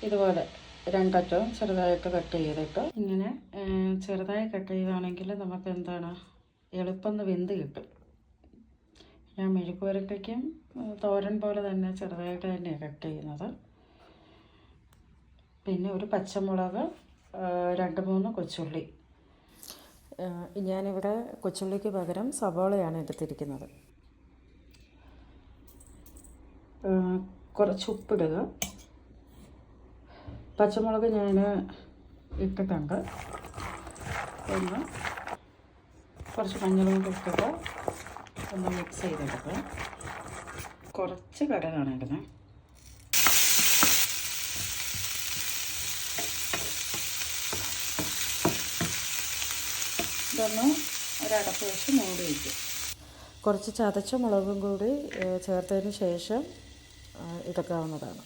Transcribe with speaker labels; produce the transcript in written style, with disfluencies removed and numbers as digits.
Speaker 1: ഇതുപോലെ രണ്ടറ്റവും ചെറുതായിട്ട് കട്ട് ചെയ്തിട്ട് ഇങ്ങനെ ചെറുതായി കട്ട് ചെയ്യുകയാണെങ്കിൽ നമുക്ക് എന്താണ് എളുപ്പം വെന്ത് കിട്ടും. ഞാൻ മെഴുക്ക് പുരട്ടിക്കും തോരൻ പോലെ തന്നെ ചെറുതായിട്ട് തന്നെയാണ് കട്ട് ചെയ്യുന്നത്. പിന്നെ ഒരു പച്ചമുളക്, 2-3 കൊച്ചുള്ളി. ഞാനിവിടെ കൊച്ചുള്ളിക്ക് പകരം സവാളയാണ് എടുത്തിരിക്കുന്നത്. കുറച്ച് ഉപ്പിടുക. പച്ചമുളക് ഞാൻ ഇട്ടിട്ടുണ്ട്. ഒന്ന് കുറച്ച് മഞ്ഞളും കൂടി ഇട്ടിട്ട് ഒന്ന് മിക്സ് ചെയ്തെടുക്കുക. കുറച്ച് കടുകാണ് ഇടുന്നത്. ഇതൊന്ന് ഒരടപ്പ് വെച്ച് മൂടി വയ്ക്കും. കുറച്ച് ചതച്ച മുളകും കൂടി ചേർത്തതിന് ശേഷം എടുക്കാവുന്നതാണ്.